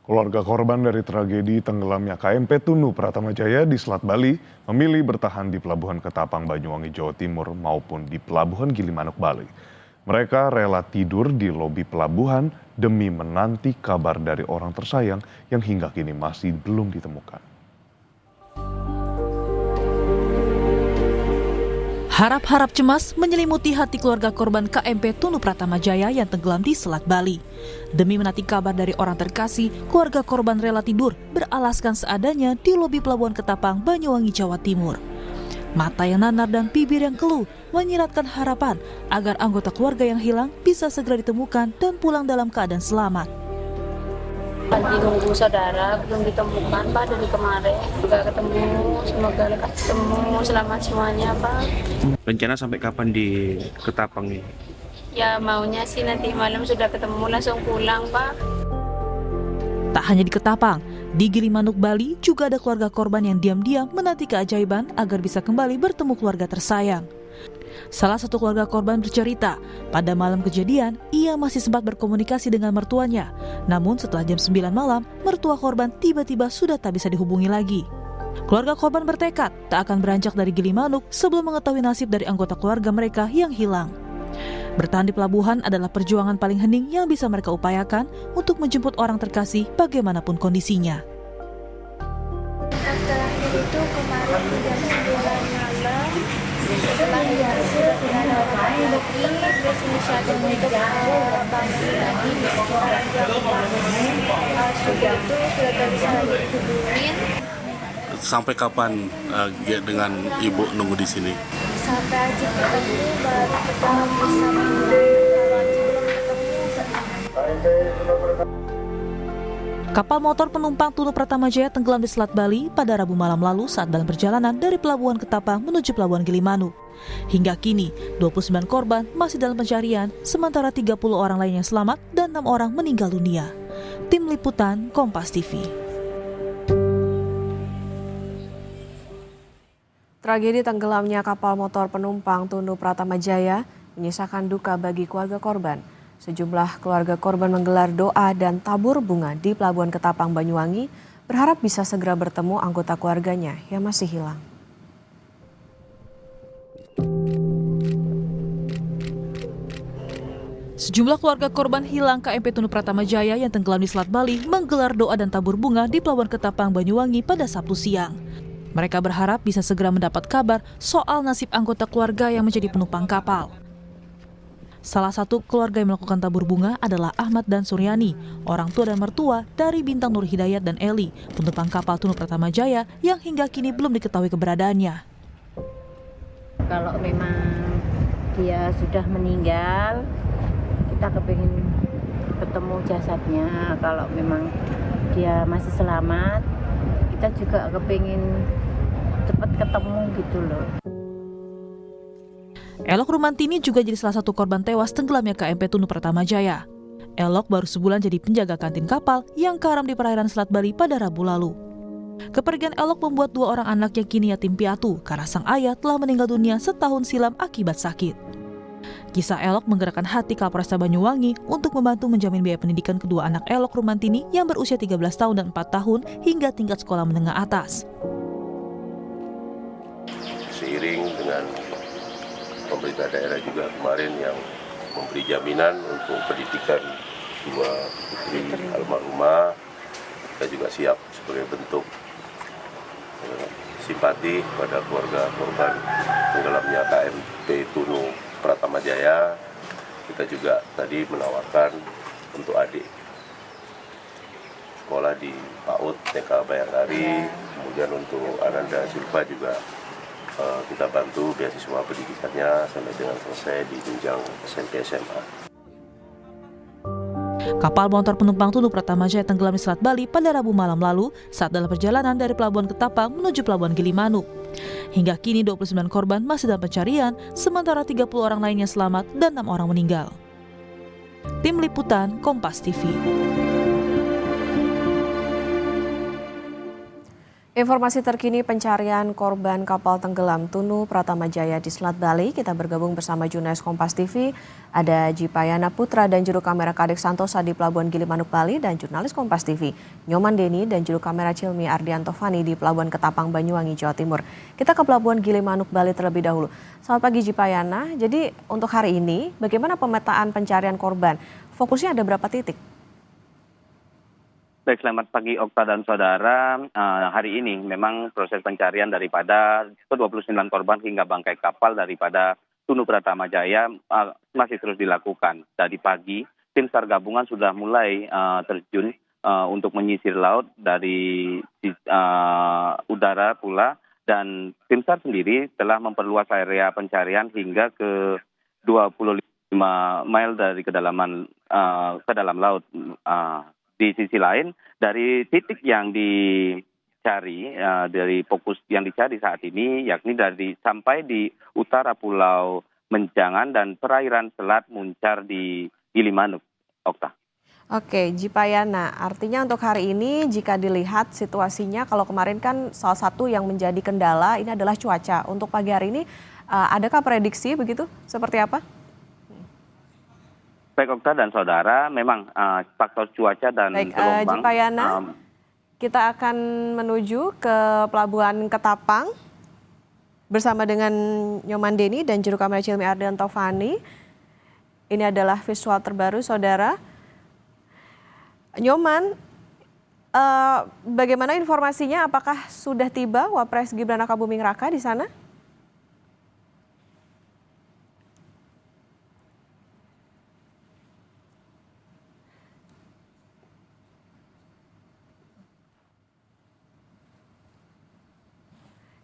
Keluarga korban dari tragedi tenggelamnya KMP Tunu Pratamajaya di Selat Bali memilih bertahan di Pelabuhan Ketapang, Banyuwangi, Jawa Timur maupun di Pelabuhan Gilimanuk, Bali. Mereka rela tidur di lobi pelabuhan demi menanti kabar dari orang tersayang yang hingga kini masih belum ditemukan. Harap-harap cemas menyelimuti hati keluarga korban KMP Tunu Pratamajaya yang tenggelam di Selat Bali. Demi menanti kabar dari orang terkasih, keluarga korban rela tidur beralaskan seadanya di lobi Pelabuhan Ketapang, Banyuwangi, Jawa Timur. Mata yang nanar dan bibir yang keluh menyiratkan harapan agar anggota keluarga yang hilang bisa segera ditemukan dan pulang dalam keadaan selamat. Lagi nunggu saudara, belum ditemukan Pak dari kemarin. Nggak ketemu, semoga ketemu, selamat semuanya Pak. Rencana sampai kapan di Ketapang ini? Ya maunya sih nanti malam sudah ketemu langsung pulang Pak. Tak hanya di Ketapang, di Gilimanuk, Bali juga ada keluarga korban yang diam-diam menanti keajaiban agar bisa kembali bertemu keluarga tersayang. Salah satu keluarga korban bercerita, pada malam kejadian, ia masih sempat berkomunikasi dengan mertuanya. Namun setelah jam 9 malam, mertua korban tiba-tiba sudah tak bisa dihubungi lagi. Keluarga korban bertekad tak akan beranjak dari Gilimanuk sebelum mengetahui nasib dari anggota keluarga mereka yang hilang. Bertahan di pelabuhan adalah perjuangan paling hening yang bisa mereka upayakan untuk menjemput orang terkasih bagaimanapun kondisinya. Terakhir itu kemarin jam 9 malam, setelah sudah tidak ada orang lagi, terus inisiatif untuk bangun lagi di sekitaran jam 4 sudah tak bisa lagi dihubungin. Sampai kapan dengan ibu nunggu di sini? Sampai Aji ketemu baru kita bisa pulang. Kalau Aji belum ketemu. Kapal motor penumpang Tunu Pratamajaya tenggelam di Selat Bali pada Rabu malam lalu saat dalam perjalanan dari Pelabuhan Ketapang menuju Pelabuhan Gilimanuk. Hingga kini, 29 korban masih dalam pencarian, sementara 30 orang lainnya selamat dan 6 orang meninggal dunia. Tim Liputan Kompas TV. Tragedi tenggelamnya kapal motor penumpang Tunu Pratamajaya menyisakan duka bagi keluarga korban. Sejumlah keluarga korban menggelar doa dan tabur bunga di Pelabuhan Ketapang, Banyuwangi, berharap bisa segera bertemu anggota keluarganya yang masih hilang. Sejumlah keluarga korban hilang KMP Tunu Pratamajaya yang tenggelam di Selat Bali menggelar doa dan tabur bunga di Pelabuhan Ketapang, Banyuwangi pada Sabtu siang. Mereka berharap bisa segera mendapat kabar soal nasib anggota keluarga yang menjadi penumpang kapal. Salah satu keluarga yang melakukan tabur bunga adalah Ahmad dan Suryani, orang tua dan mertua dari Bintang Nur Hidayat dan Eli, penumpang kapal Tunu Pratamajaya yang hingga kini belum diketahui keberadaannya. Kalau memang dia sudah meninggal, kita kepingin ketemu jasadnya. Kalau memang dia masih selamat, kita juga kepingin cepat ketemu gitu loh. Elok Rumantini juga jadi salah satu korban tewas tenggelamnya KMP Tunu Pratamajaya. Elok baru sebulan jadi penjaga kantin kapal yang karam di perairan Selat Bali pada Rabu lalu. Kepergian Elok membuat 2 orang anaknya kini yatim piatu karena sang ayah telah meninggal dunia setahun silam akibat sakit. Kisah Elok menggerakkan hati Kapolresta Banyuwangi untuk membantu menjamin biaya pendidikan kedua anak Elok Rumantini yang berusia 13 tahun dan 4 tahun hingga tingkat sekolah menengah atas. Seiring dengan pemerintah daerah juga kemarin yang memberi jaminan untuk pendidikan 2 putri almarhumah, kita juga siap sebagai bentuk simpati pada keluarga korban tenggelamnya KMP Tunu Pratamajaya. Kita juga tadi menawarkan untuk adik sekolah di PAUD TK Bayangkari, kemudian untuk Ananda Silva juga kita bantu beasiswa pendidikannya sampai dengan selesai di jenjang SMP SMA. Kapal motor penumpang Tunu Pratamajaya tenggelam di Selat Bali pada Rabu malam lalu saat dalam perjalanan dari Pelabuhan Ketapang menuju Pelabuhan Gilimanuk. Hingga kini 29 korban masih dalam pencarian, sementara 30 orang lainnya selamat dan 6 orang meninggal. Tim Liputan Kompas TV. Informasi terkini pencarian korban kapal tenggelam Tunu Pratama Jaya di Selat Bali. Kita bergabung bersama jurnalis Kompas TV. Ada Jipayana Putra dan juru kamera Kadek Santosa di Pelabuhan Gilimanuk, Bali. Dan jurnalis Kompas TV Nyoman Deni dan juru kamera Cilmi Ardianto Fani di Pelabuhan Ketapang, Banyuwangi, Jawa Timur. Kita ke Pelabuhan Gilimanuk, Bali terlebih dahulu. Selamat pagi Jipayana. Jadi untuk hari ini bagaimana pemetaan pencarian korban? Fokusnya ada berapa titik? Baik, selamat pagi Okta dan saudara. Hari ini memang proses pencarian daripada ke-29 korban hingga bangkai kapal daripada Tunu Pratama Jaya masih terus dilakukan. Tadi pagi, tim SAR gabungan sudah mulai terjun untuk menyisir laut dari udara pula. Dan tim SAR sendiri telah memperluas area pencarian hingga ke 25 mil dari kedalaman ke dalam laut. Di sisi lain, dari titik yang dicari, dari fokus yang dicari saat ini, yakni sampai di utara Pulau Menjangan dan perairan Selat Muncar di Gilimanuk, Okta. Oke, Jipayana, artinya untuk hari ini jika dilihat situasinya, kalau kemarin kan salah satu yang menjadi kendala ini adalah cuaca. Untuk pagi hari ini, adakah prediksi begitu? Seperti apa? Baik Okta dan saudara, memang faktor cuaca dan gelombang. Jipayana, kita akan menuju ke Pelabuhan Ketapang bersama dengan Nyoman Deni dan juru kamera Cilmi Ardianto Fani. Ini adalah visual terbaru, saudara. Nyoman, bagaimana informasinya? Apakah sudah tiba Wapres Gibran Rakabuming Raka di sana?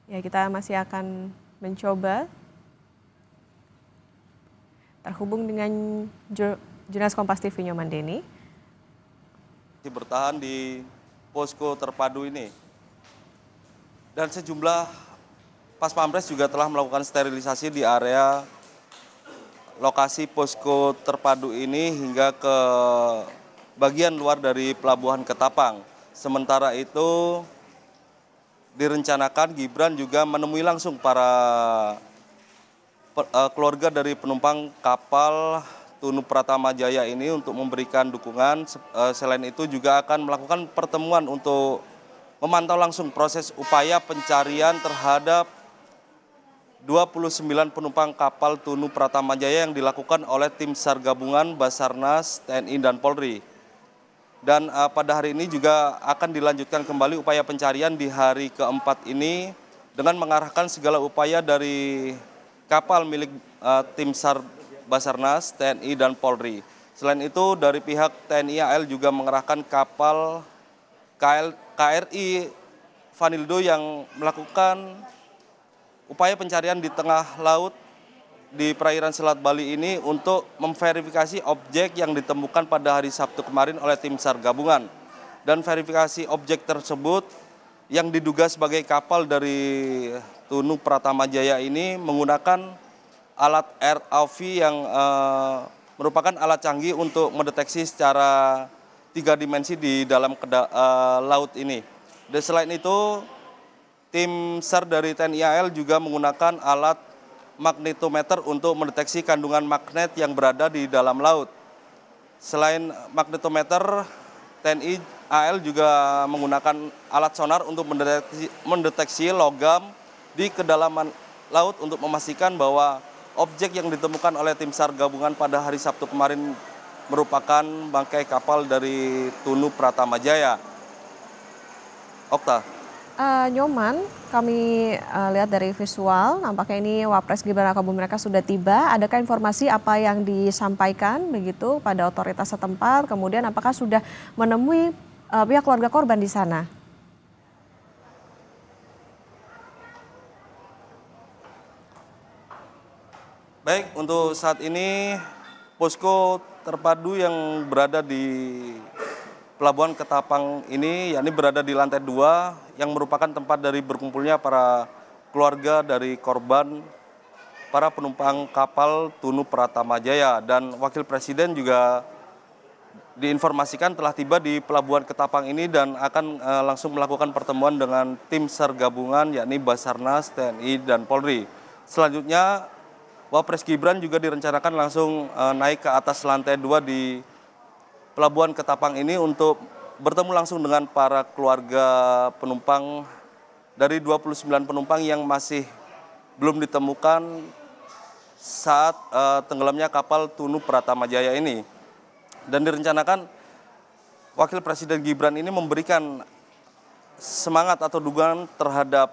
Ya, kita masih akan mencoba terhubung dengan jurnalis Kompas TV Nyoman Deni. Bertahan di posko terpadu ini. Dan sejumlah Pas Pampres juga telah melakukan sterilisasi di area lokasi posko terpadu ini hingga ke bagian luar dari Pelabuhan Ketapang. Sementara itu direncanakan Gibran juga menemui langsung para keluarga dari penumpang kapal Tunu Pratama Jaya ini untuk memberikan dukungan. Selain itu juga akan melakukan pertemuan untuk memantau langsung proses upaya pencarian terhadap 29 penumpang kapal Tunu Pratama Jaya yang dilakukan oleh tim SAR gabungan Basarnas, TNI, dan Polri. Dan pada hari ini juga akan dilanjutkan kembali upaya pencarian di hari keempat ini dengan mengarahkan segala upaya dari kapal milik tim SAR Basarnas, TNI, dan Polri. Selain itu dari pihak TNI AL juga mengerahkan kapal KRI Vanildo yang melakukan upaya pencarian di tengah laut di perairan Selat Bali ini untuk memverifikasi objek yang ditemukan pada hari Sabtu kemarin oleh tim SAR gabungan. Dan verifikasi objek tersebut yang diduga sebagai kapal dari Tunu Pratama Jaya ini menggunakan alat ROV yang merupakan alat canggih untuk mendeteksi secara 3 dimensi di dalam laut ini. Dan selain itu, tim SAR dari TNI AL juga menggunakan alat magnetometer untuk mendeteksi kandungan magnet yang berada di dalam laut. Selain magnetometer, TNI AL juga menggunakan alat sonar untuk mendeteksi logam di kedalaman laut untuk memastikan bahwa objek yang ditemukan oleh tim SAR gabungan pada hari Sabtu kemarin merupakan bangkai kapal dari Tunu Pratama Jaya. Okta. Nyoman, kami lihat dari visual, nampaknya ini Wapres Gibran Rakabuming Raka sudah tiba. Adakah informasi apa yang disampaikan begitu pada otoritas setempat? Kemudian apakah sudah menemui pihak keluarga korban di sana? Baik, untuk saat ini posko terpadu yang berada di Pelabuhan Ketapang ini, yakni berada di lantai 2 yang merupakan tempat dari berkumpulnya para keluarga dari korban, para penumpang kapal Tunu Pratama Jaya. Dan Wakil Presiden juga diinformasikan telah tiba di Pelabuhan Ketapang ini dan akan langsung melakukan pertemuan dengan tim SAR gabungan yakni Basarnas, TNI, dan Polri. Selanjutnya, Wapres Gibran juga direncanakan langsung naik ke atas lantai 2 di Pelabuhan Ketapang ini untuk bertemu langsung dengan para keluarga penumpang dari 29 penumpang yang masih belum ditemukan saat tenggelamnya kapal Tunu Pratama Jaya ini. Dan direncanakan Wakil Presiden Gibran ini memberikan semangat atau dukungan terhadap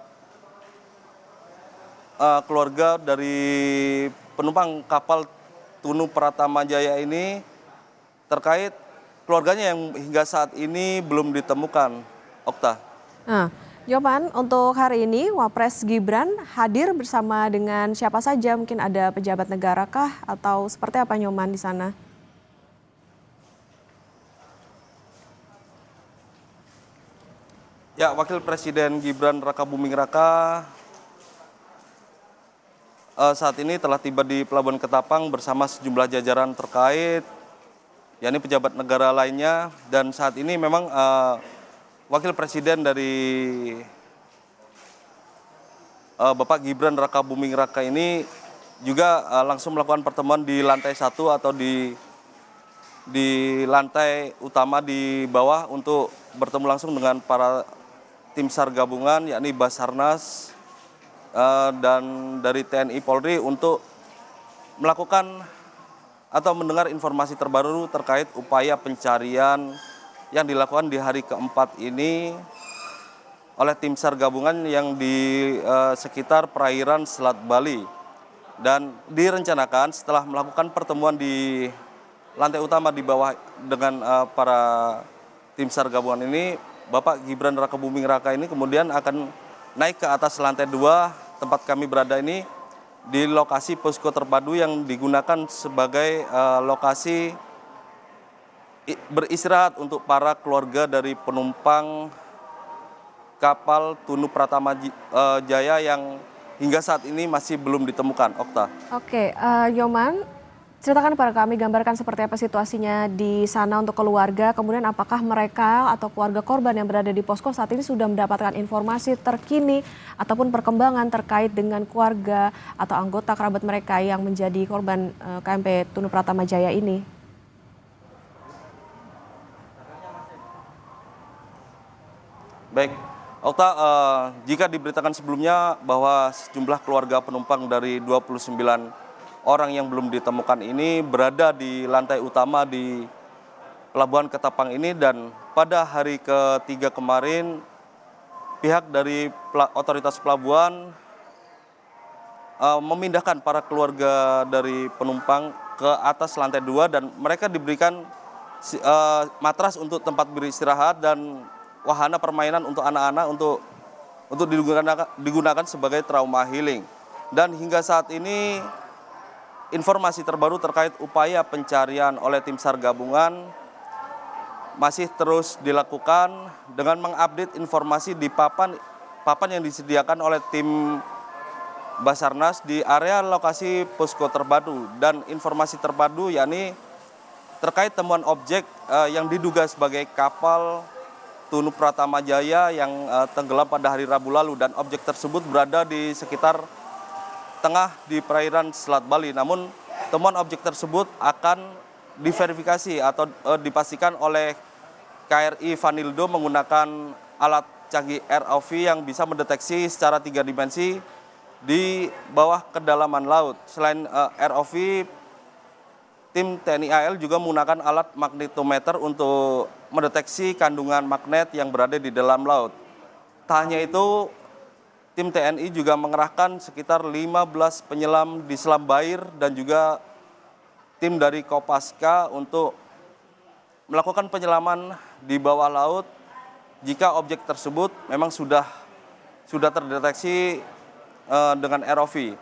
keluarga dari penumpang kapal Tunu Pratama Jaya ini terkait keluarganya yang hingga saat ini belum ditemukan. Okta. Nah, Nyoman, untuk hari ini Wapres Gibran hadir bersama dengan siapa saja? Mungkin ada pejabat negara kah atau seperti apa Nyoman di sana? Ya, Wakil Presiden Gibran Rakabuming Raka saat ini telah tiba di Pelabuhan Ketapang bersama sejumlah jajaran terkait, yakni pejabat negara lainnya, dan saat ini memang Wakil Presiden dari Bapak Gibran Rakabuming Raka ini juga langsung melakukan pertemuan di lantai 1 atau di lantai utama di bawah untuk bertemu langsung dengan para tim SAR gabungan yakni Basarnas dan dari TNI Polri untuk melakukan atau mendengar informasi terbaru terkait upaya pencarian yang dilakukan di hari keempat ini oleh tim SAR gabungan yang di sekitar perairan Selat Bali. Dan direncanakan setelah melakukan pertemuan di lantai utama di bawah dengan para tim SAR gabungan ini, Bapak Gibran Rakabuming Raka ini kemudian akan naik ke atas lantai 2 tempat kami berada ini di lokasi posko terpadu yang digunakan sebagai lokasi beristirahat untuk para keluarga dari penumpang kapal Tunu Pratama Jaya yang hingga saat ini masih belum ditemukan. Okta. Oke, Nyoman, ceritakan kepada kami, gambarkan seperti apa situasinya di sana untuk keluarga, kemudian apakah mereka atau keluarga korban yang berada di posko saat ini sudah mendapatkan informasi terkini ataupun perkembangan terkait dengan keluarga atau anggota kerabat mereka yang menjadi korban KMP Tunu Pratama Jaya ini? Baik, Okta, jika diberitakan sebelumnya bahwa sejumlah keluarga penumpang dari 29 orang yang belum ditemukan ini berada di lantai utama di Pelabuhan Ketapang ini, dan pada hari ketiga kemarin pihak dari otoritas pelabuhan memindahkan para keluarga dari penumpang ke atas lantai 2 dan mereka diberikan matras untuk tempat beristirahat dan wahana permainan untuk anak-anak untuk digunakan sebagai trauma healing. Dan hingga saat ini informasi terbaru terkait upaya pencarian oleh tim SAR gabungan masih terus dilakukan dengan mengupdate informasi di papan yang disediakan oleh tim Basarnas di area lokasi posko terpadu. Dan informasi terpadu yakni terkait temuan objek yang diduga sebagai kapal Tunu Pratama Jaya yang tenggelam pada hari Rabu lalu, dan objek tersebut berada di sekitar tengah di perairan Selat Bali. Namun temuan objek tersebut akan diverifikasi atau dipastikan oleh KRI Vanildo menggunakan alat canggih ROV yang bisa mendeteksi secara 3 dimensi di bawah kedalaman laut. Selain ROV, tim TNI AL juga menggunakan alat magnetometer untuk mendeteksi kandungan magnet yang berada di dalam laut. Tak hanya itu, tim TNI juga mengerahkan sekitar 15 penyelam di Selam Bair dan juga tim dari Kopaska untuk melakukan penyelaman di bawah laut jika objek tersebut memang sudah terdeteksi dengan ROV.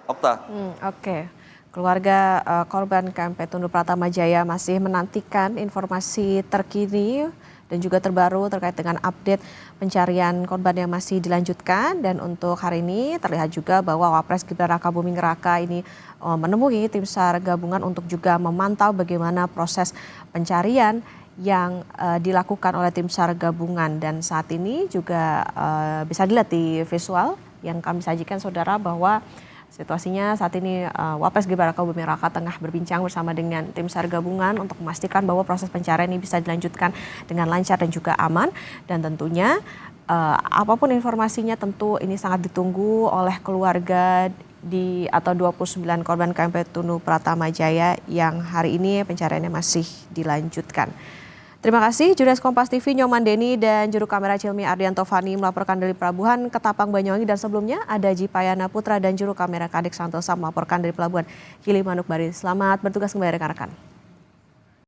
Okta. Oke. Keluarga korban KMP Tunu Pratama Jaya masih menantikan informasi terkini dan juga terbaru terkait dengan update pencarian korban yang masih dilanjutkan. Dan untuk hari ini terlihat juga bahwa Wapres Gibran Rakabuming Raka ini menemui tim SAR gabungan untuk juga memantau bagaimana proses pencarian yang dilakukan oleh tim SAR gabungan. Dan saat ini juga bisa dilihat di visual yang kami sajikan saudara bahwa situasinya saat ini Wapres Gibran Rakabuming Raka tengah berbincang bersama dengan tim SAR gabungan untuk memastikan bahwa proses pencarian ini bisa dilanjutkan dengan lancar dan juga aman. Dan tentunya apapun informasinya tentu ini sangat ditunggu oleh keluarga atau 29 korban KMP Tunu Pratama Jaya yang hari ini pencariannya masih dilanjutkan. Terima kasih jurnalis Kompas TV Nyoman Deni dan juru kamera Cilmi Ardianto Fani melaporkan dari Pelabuhan Ketapang Banyuwangi, dan sebelumnya ada Jipayana Putra dan juru kamera Kadek Santosa melaporkan dari Pelabuhan Gili Manuk Bali. Selamat bertugas kembali rekan-rekan.